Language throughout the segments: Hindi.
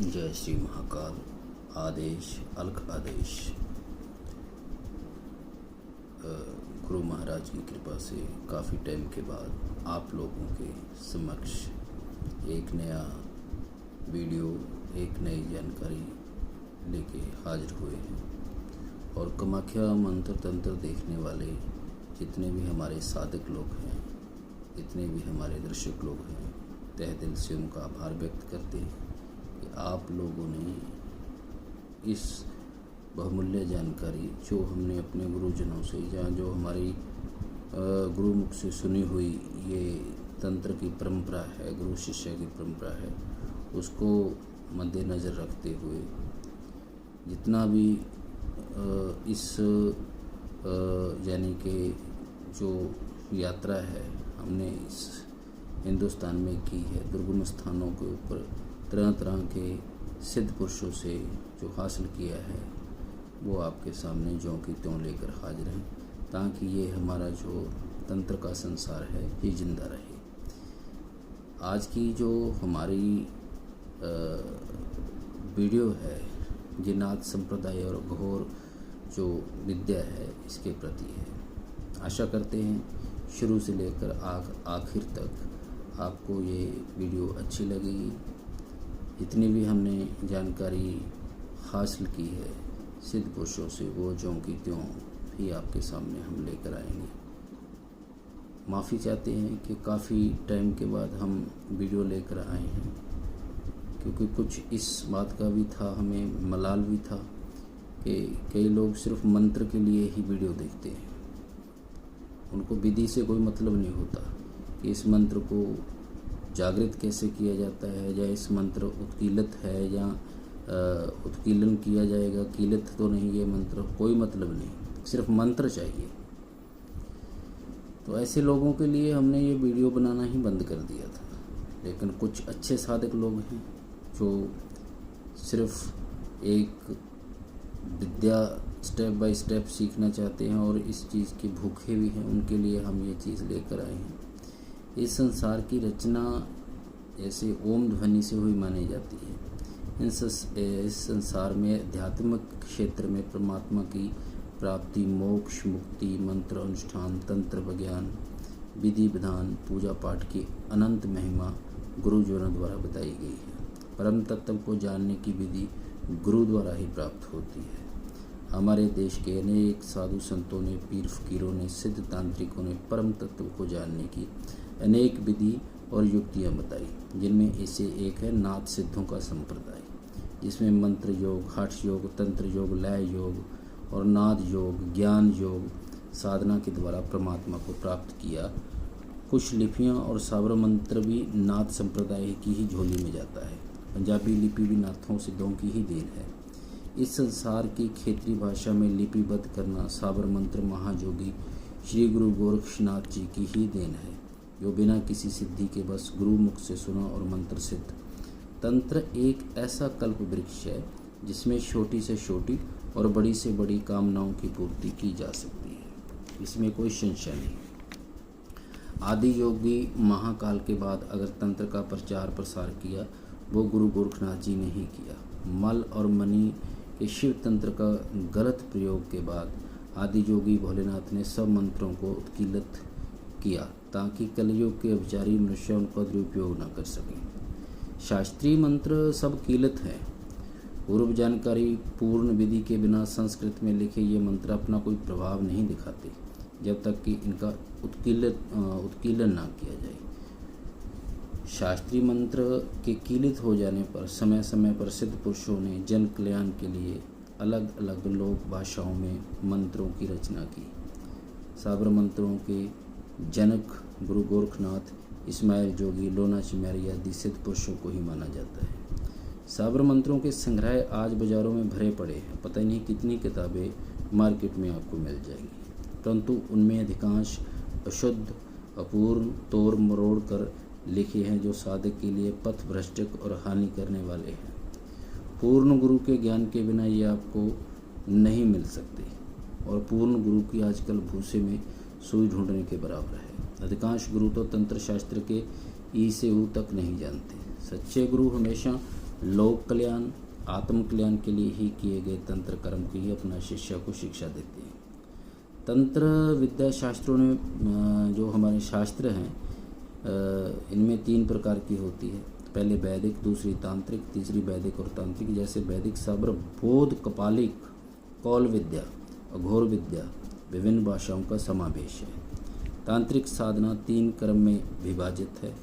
जय श्री महाकाल। आदेश अलख आदेश। गुरु महाराज की कृपा से काफ़ी टाइम के बाद आप लोगों के समक्ष एक नया वीडियो, एक नई जानकारी लेके हाजिर हुए हैं। और कामाख्या मंत्र तंत्र देखने वाले जितने भी हमारे साधक लोग हैं, जितने भी हमारे दर्शक लोग हैं, तहे दिल से उनका आभार व्यक्त करते हैं कि आप लोगों ने इस बहुमूल्य जानकारी जो हमने अपने गुरुजनों से या जो हमारी गुरुमुख से सुनी हुई ये तंत्र की परंपरा है, गुरु शिष्य की परंपरा है, उसको मद्देनज़र रखते हुए जितना भी इस यानी कि जो यात्रा है हमने इस हिंदुस्तान में की है, दुर्गम स्थानों के ऊपर तरह तरह के सिद्ध पुरुषों से जो हासिल किया है वो आपके सामने ज्यों की त्यों लेकर हाजिर हैं, ताकि ये हमारा जो तंत्र का संसार है ये जिंदा रहे। आज की जो हमारी वीडियो है ये नाथ संप्रदाय और घोर जो विद्या है इसके प्रति है। आशा करते हैं शुरू से लेकर आखिर तक आपको ये वीडियो अच्छी लगेगी। जितनी भी हमने जानकारी हासिल की है सिद्ध पुरुषों से वो ज्यों की त्यों ही आपके सामने हम लेकर आएंगे। माफ़ी चाहते हैं कि काफ़ी टाइम के बाद हम वीडियो लेकर आए हैं, क्योंकि कुछ इस बात का भी था, हमें मलाल भी था कि कई लोग सिर्फ मंत्र के लिए ही वीडियो देखते हैं। उनको विधि से कोई मतलब नहीं होता कि इस मंत्र को जागृत कैसे किया जाता है, या इस मंत्र उत्कीलत है या उत्कीलन किया जाएगा, कीलत तो नहीं, ये मंत्र कोई मतलब नहीं, सिर्फ मंत्र चाहिए। तो ऐसे लोगों के लिए हमने ये वीडियो बनाना ही बंद कर दिया था। लेकिन कुछ अच्छे साधक लोग हैं जो सिर्फ एक विद्या स्टेप बाय स्टेप सीखना चाहते हैं और इस चीज़ के भूखे भी हैं, उनके लिए हम ये चीज़ लेकर आए हैं। इस संसार की रचना ऐसे ओम ध्वनि से हुई मानी जाती है। इस संसार में आध्यात्मिक क्षेत्र में परमात्मा की प्राप्ति, मोक्ष, मुक्ति, मंत्र अनुष्ठान, तंत्र विज्ञान, विधि विधान, पूजा पाठ की अनंत महिमा गुरुजनों द्वारा बताई गई है। परम तत्व को जानने की विधि गुरु द्वारा ही प्राप्त होती है। हमारे देश के अनेक साधु संतों ने, पीर फकीरों ने, सिद्ध तांत्रिकों ने परम तत्व को जानने की अनेक विधि और युक्तियाँ बताई, जिनमें इसे एक है नाथ सिद्धों का संप्रदाय, जिसमें मंत्र योग, हठ योग, तंत्र योग, लय योग और नाद योग, ज्ञान योग साधना के द्वारा परमात्मा को प्राप्त किया। कुछ लिपियाँ और साबर मंत्र भी नाथ संप्रदाय की ही झोली में जाता है। पंजाबी लिपि भी नाथों सिद्धों की ही देन है। इस संसार की क्षेत्रीय भाषा में लिपिबद्ध करना साबर मंत्र महाजोगी श्री गुरु गोरक्षनाथ जी की ही देन है, जो बिना किसी सिद्धि के बस गुरु मुख से सुना और मंत्र सिद्ध। तंत्र एक ऐसा कल्प वृक्ष है जिसमें छोटी से छोटी और बड़ी से बड़ी कामनाओं की पूर्ति की जा सकती है, इसमें कोई संशय नहीं। आदि योगी महाकाल के बाद अगर तंत्र का प्रचार प्रसार किया वो गुरु गोरखनाथ जी ने ही किया। मल और मणि के शिव तंत्र का गलत प्रयोग के बाद आदि योगी भोलेनाथ ने सब मंत्रों को उत्कीलित किया, ताकि कलयुग के अभिचारी मनुष्य उनका दुरुपयोग न कर सकें। शास्त्रीय मंत्र सब कीलित हैं। पूर्व जानकारी, पूर्ण विधि के बिना संस्कृत में लिखे ये मंत्र अपना कोई प्रभाव नहीं दिखाते जब तक कि इनका उत्कीलन ना किया जाए। शास्त्रीय मंत्र के कीलित हो जाने पर समय समय पर सिद्ध पुरुषों ने जन कल्याण के लिए अलग अलग लोक भाषाओं में मंत्रों की रचना की। साबर मंत्रों के जनक गुरु गोरखनाथ, इस्माइल जोगी, लोना चिमैर आदि सिद्ध पुरुषों को ही माना जाता है। साबर मंत्रों के संग्रह आज बाज़ारों में भरे पड़े हैं। पता नहीं कितनी किताबें मार्केट में आपको मिल जाएंगी, परंतु उनमें अधिकांश अशुद्ध, अपूर्ण, तोड़ मरोड़ कर लिखे हैं, जो साधक के लिए पथ भ्रष्ट और हानि करने वाले हैं। पूर्ण गुरु के ज्ञान के बिना ये आपको नहीं मिल सकते, और पूर्ण गुरु की आजकल भूसे में सुई ढूंढने के बराबर है। अधिकांश गुरु तो तंत्र शास्त्र के ई से ऊ तक नहीं जानते। सच्चे गुरु हमेशा लोक कल्याण, आत्म कल्याण के लिए ही किए गए तंत्र कर्म की ही अपना शिष्य को शिक्षा देते हैं। तंत्र विद्या शास्त्रों में जो हमारे शास्त्र हैं इनमें 3 प्रकार की होती है। पहले वैदिक, दूसरी तांत्रिक, तीसरी वैदिक और तांत्रिक। जैसे वैदिक शब्द बोध, कपालिक, कौल विद्या, अघोर विद्या, विभिन्न भाषाओं का समावेश है। तांत्रिक साधना 3 क्रम में विभाजित है,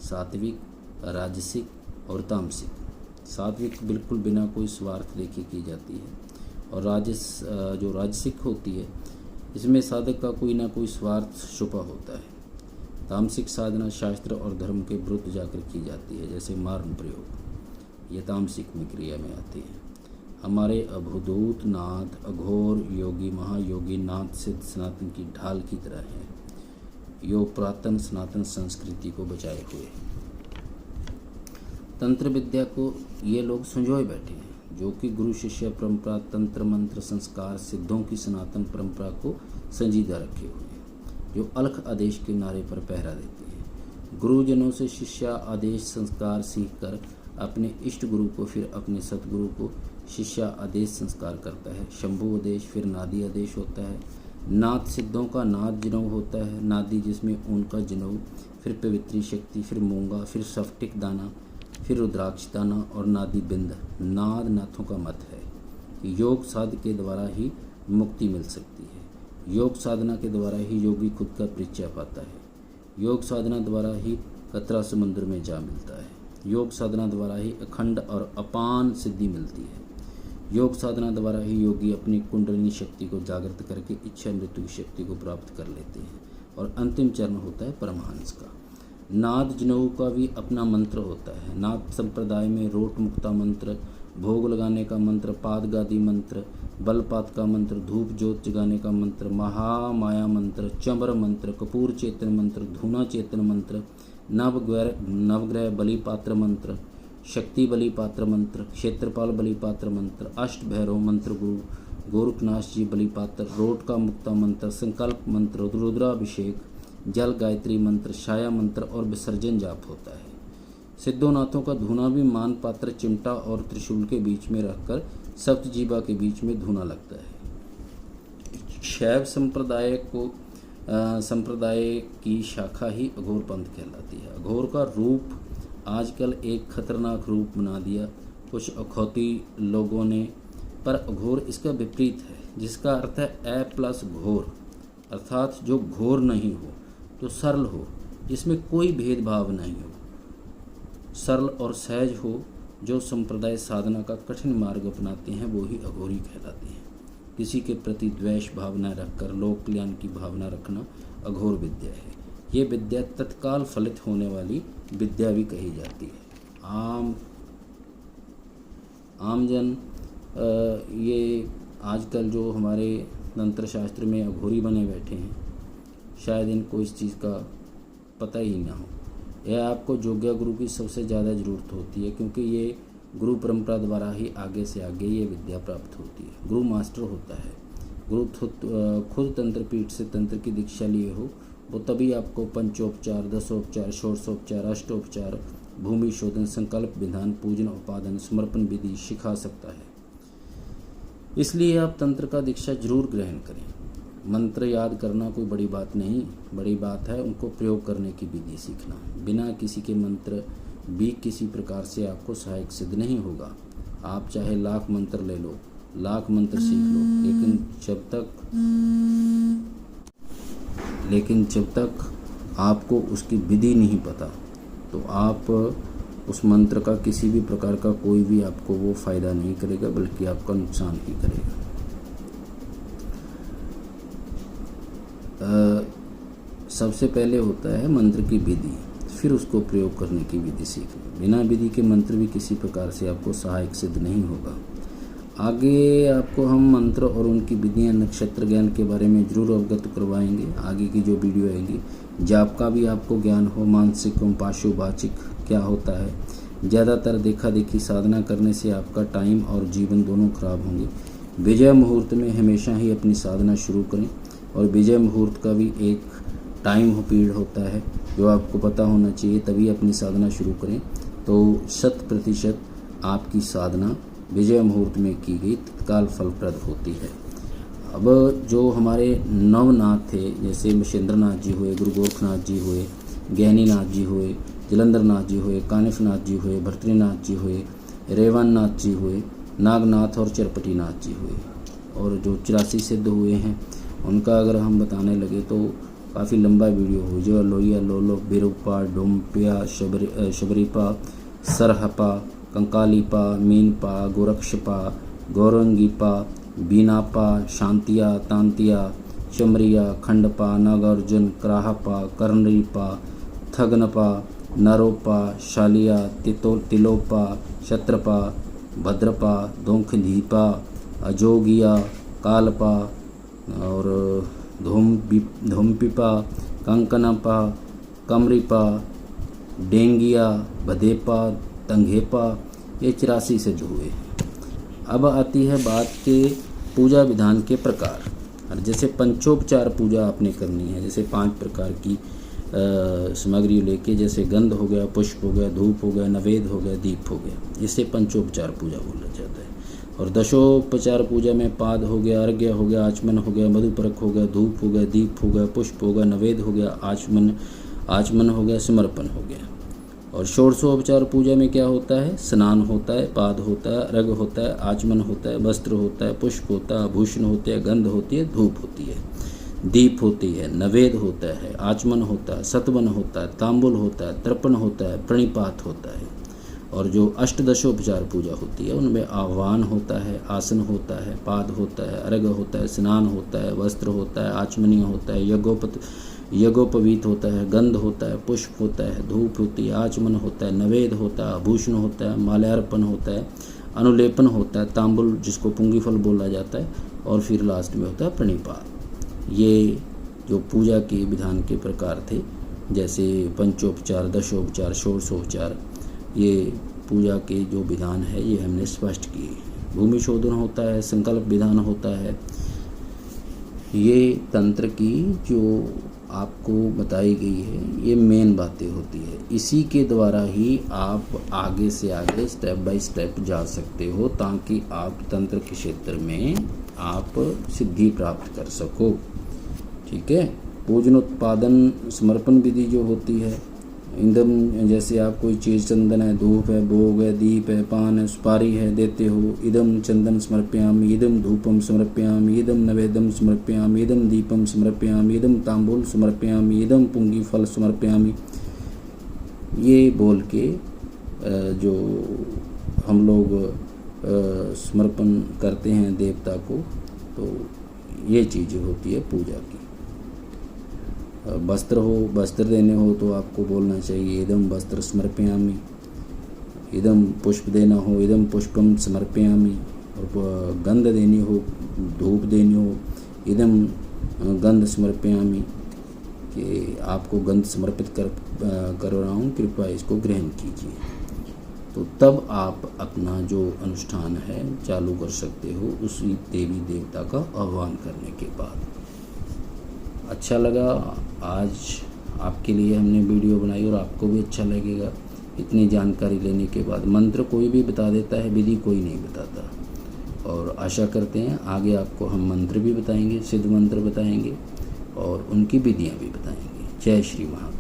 सात्विक, राजसिक और तामसिक। सात्विक बिल्कुल बिना कोई स्वार्थ देखे की जाती है, और जो राजसिक होती है इसमें साधक का कोई ना कोई स्वार्थ छुपा होता है। तामसिक साधना शास्त्र और धर्म के विरुद्ध जाकर की जाती है, जैसे मारण प्रयोग, ये तामसिक में क्रिया में आती है। हमारे अभूदूत नाथ, अघोर, योगी, महायोगी नाथ सिद्ध सनातन की ढाल की तरह है, यो पुरातन सनातन संस्कृति को बचाए हुए। तंत्र विद्या को ये लोग संजोए बैठे हैं, जो कि गुरु शिष्य परंपरा, तंत्र मंत्र संस्कार, सिद्धों की सनातन परंपरा को संजीदा रखे हुए हैं, जो अलख आदेश के नारे पर पहरा देते हैं। गुरुजनों से शिष्य आदेश संस्कार सीखकर अपने इष्ट गुरु को, फिर अपने सतगुरु को शिष्य आदेश संस्कार करता है। शंभु आदेश, फिर नादी आदेश होता है। नाद सिद्धों का नाद जनेऊ होता है, नादी जिसमें ऊन का जनेऊ, फिर पवित्री शक्ति, फिर मूंगा, फिर सफ्टिक दाना, फिर रुद्राक्ष दाना और नादी बिंद। नाद नाथों का मत है कि योग साध के द्वारा ही मुक्ति मिल सकती है। योग साधना के द्वारा ही योगी खुद का परिचय पाता है। योग साधना द्वारा ही कतरा समुद्र में जा मिलता है। योग साधना द्वारा ही अखंड और अपान सिद्धि मिलती है। योग साधना द्वारा ही योगी अपनी कुंडलिनी शक्ति को जागृत करके इच्छा मृत्यु की शक्ति को प्राप्त कर लेते हैं, और अंतिम चरण होता है परमहंस का। नाद जनेऊ का भी अपना मंत्र होता है। नाद संप्रदाय में रोट मुक्ता मंत्र, भोग लगाने का मंत्र, पाद गादी मंत्र, बलपात का मंत्र, धूप जोत जगाने का मंत्र, महामाया मंत्र, चंबर मंत्र, कपूर चेतन मंत्र, धूना चेतन मंत्र, नवग्रह बलि पात्र मंत्र, शक्ति बलि पात्र मंत्र, क्षेत्रपाल बलि पात्र मंत्र, अष्ट भैरव मंत्र, गुरु गोरखनाथ जी बलि पात्र, रोट का मुक्ता मंत्र, संकल्प मंत्र, रुद्राभिषेक, जल गायत्री मंत्र, छाया मंत्र और विसर्जन जाप होता है। सिद्धोनाथों का धूना भी मान पात्र, चिमटा और त्रिशूल के बीच में रखकर सप्तजीवा के बीच में धूना लगता है। शैव संप्रदाय की शाखा ही अघोर पंथ कहलाती है। अघोर का रूप आजकल एक खतरनाक रूप बना दिया कुछ अखौती लोगों ने, पर अघोर इसका विपरीत है, जिसका अर्थ है ए प्लस घोर, अर्थात जो घोर नहीं हो, तो सरल हो, जिसमें कोई भेदभाव नहीं हो, सरल और सहज हो। जो संप्रदाय साधना का कठिन मार्ग अपनाते हैं वो ही अघोरी कहलाते हैं। किसी के प्रति द्वेष भावना रखकर लोक कल्याण की भावना रखना अघोर विद्या है। ये विद्या तत्काल फलित होने वाली विद्या भी कही जाती है। आमजन ये आजकल जो हमारे तंत्र शास्त्र में अघोरी बने बैठे हैं, शायद इनको इस चीज़ का पता ही ना हो। यह आपको योग्य गुरु की सबसे ज़्यादा ज़रूरत होती है, क्योंकि ये गुरु परंपरा द्वारा ही आगे से आगे ये विद्या प्राप्त होती है। गुरु मास्टर होता है। गुरु खुद तंत्र पीठ से तंत्र की दीक्षा लिए हो, वो तभी आपको पंचोपचार, दसोपचार, षोडशोपचार, अष्टोपचार, भूमि शोधन, संकल्प विधान, पूजन, उपादन, समर्पण विधि सिखा सकता है। इसलिए आप तंत्र का दीक्षा जरूर ग्रहण करें। मंत्र याद करना कोई बड़ी बात नहीं, बड़ी बात है उनको प्रयोग करने की विधि सीखना। बिना किसी के मंत्र भी किसी प्रकार से आपको सहायक सिद्ध नहीं होगा। आप चाहे लाख मंत्र ले लो, लाख मंत्र सीख लो, लेकिन जब तक आपको उसकी विधि नहीं पता, तो आप उस मंत्र का किसी भी प्रकार का कोई भी आपको वो फ़ायदा नहीं करेगा, बल्कि आपका नुकसान ही करेगा। सबसे पहले होता है मंत्र की विधि, फिर उसको प्रयोग करने की विधि सीखना। बिना विधि के मंत्र भी किसी प्रकार से आपको सहायक सिद्ध नहीं होगा। आगे आपको हम मंत्र और उनकी विधियाँ, नक्षत्र ज्ञान के बारे में जरूर अवगत करवाएंगे। आगे की जो वीडियो आएगी, जाप का भी आपको ज्ञान हो, मानसिक एवं पाशुवाचिक क्या होता है। ज़्यादातर देखा देखी साधना करने से आपका टाइम और जीवन दोनों खराब होंगे। विजय मुहूर्त में हमेशा ही अपनी साधना शुरू करें, और विजय मुहूर्त का भी एक टाइम पीरियड होता है जो आपको पता होना चाहिए, तभी अपनी साधना शुरू करें। तो 100% आपकी साधना विजय मुहूर्त में की गई तत्काल फलप्रद होती है। अब जो हमारे नवनाथ थे, जैसे मशेंद्रनाथ जी हुए, गुरु गोरखनाथ जी हुए, गहनीनाथ जी हुए, जलंधरनाथ जी हुए, कानिफनाथ जी हुए, भर्तृनाथ जी हुए, रेवाननाथ जी हुए, नागनाथ और चरपटीनाथ जी हुए, और जो 84 सिद्ध हुए हैं उनका अगर हम बताने लगे तो काफ़ी लंबा वीडियो हो। जो लोहिया, लोलो, बिरूपा, डोम्पिया, शबरीपा, सरहपा, कंकालीपा, मीनपा, गोरक्षपा, गौरंगीपा, बीनापा, शांतिया, तांतिया, चमरिया, खंडपा, नागार्जुन, क्राहपा, कर्णरीपा, थगनपा, नरोपा, शालिया, तिलोपा, शत्रपा, भद्रपा, दोंखलीपा, अजोगिया, कालपा और धूमपिपा, कंकनपा, कमरिपा, डेंगिया, भदेपा, तंगेपा, ये 84 सिद्ध हुए। अब आती है बात के पूजा विधान के प्रकार। जैसे पंचोपचार पूजा आपने करनी है, जैसे 5 प्रकार की सामग्री लेके, जैसे गंध हो गया, पुष्प हो गया, धूप हो गया, नवेद हो गया, दीप हो गया, इसे पंचोपचार पूजा बोला जाता है। और दशोपचार पूजा में पाद हो गया, अर्घ्य हो गया, आचमन हो गया, मधुपरक हो गया, धूप हो गया, दीप हो गया, पुष्प हो गया, नवेद हो गया, आचमन हो गया, समर्पण हो गया। और षोडशोपचार पूजा में क्या होता है? स्नान होता है, पाद होता है, अर्घ्य होता है, आचमन होता है, वस्त्र होता है, पुष्प होता है, आभूषण होते हैं, गंध होती है, धूप होती है, दीप होती है, नवेद होता है, आचमन होता है, सतवन होता है, तांबुल होता है, तर्पण होता है, प्रणिपात होता है। और जो अष्टदशोपचार पूजा होती है उनमें आह्वान होता है, आसन होता है, पाद होता है, अर्घ्य होता है, स्नान होता है, वस्त्र होता है, आचमनीय होता है, यज्ञोपवीत होता है, गंध होता है, पुष्प होता है, धूप होती है, आचमन होता है, नवेद होता है, आभूषण होता है, माल्यार्पण होता है, अनुलेपन होता है, तांबुल जिसको पुंगीफल बोला जाता है, और फिर लास्ट में होता है प्रणिपात। ये जो पूजा के विधान के प्रकार थे, जैसे पंचोपचार, दशोपचार, षोडशोपचार, ये पूजा के जो विधान है ये हमने स्पष्ट किए। भूमि शोधन होता है, संकल्प विधान होता है। ये तंत्र की जो आपको बताई गई है ये मेन बातें होती है। इसी के द्वारा ही आप आगे से आगे स्टेप बाय स्टेप जा सकते हो, ताकि आप तंत्र के क्षेत्र में आप सिद्धि प्राप्त कर सको। ठीक है। पूजनोत्पादन समर्पण विधि जो होती है, ईंधन, जैसे आप कोई चीज़, चंदन है, धूप है, भोग है, दीप है, पान है, सुपारी है, देते हो, इदम चंदन समर्पयामि, इदम धूपम समर्पयामि, इदम नवेदम समर्पयामि, इदम दीपम समर्पयामि, इदम तांबूल समर्पयामि, इदम पुंगी फल समर्पयामि। ये बोल के जो हम लोग समर्पण करते हैं देवता को, तो ये चीज़ें होती है पूजा की। वस्त्र हो, वस्त्र देने हो तो आपको बोलना चाहिए इदम वस्त्र समर्पयामि, इदम पुष्प देना हो, इदम पुष्पम समर्पयामि, और गंध देनी हो, धूप देनी हो, इदम गंध समर्पयामि, कि आपको गंध समर्पित कर रहा हूँ, कृपया इसको ग्रहण कीजिए। तो तब आप अपना जो अनुष्ठान है चालू कर सकते हो उसी देवी देवता का आह्वान करने के बाद। अच्छा लगा आज आपके लिए हमने वीडियो बनाई, और आपको भी अच्छा लगेगा इतनी जानकारी लेने के बाद। मंत्र कोई भी बता देता है, विधि कोई नहीं बताता। और आशा करते हैं आगे आपको हम मंत्र भी बताएंगे, सिद्ध मंत्र बताएंगे और उनकी विधियाँ भी बताएंगे। जय श्री महाकाल।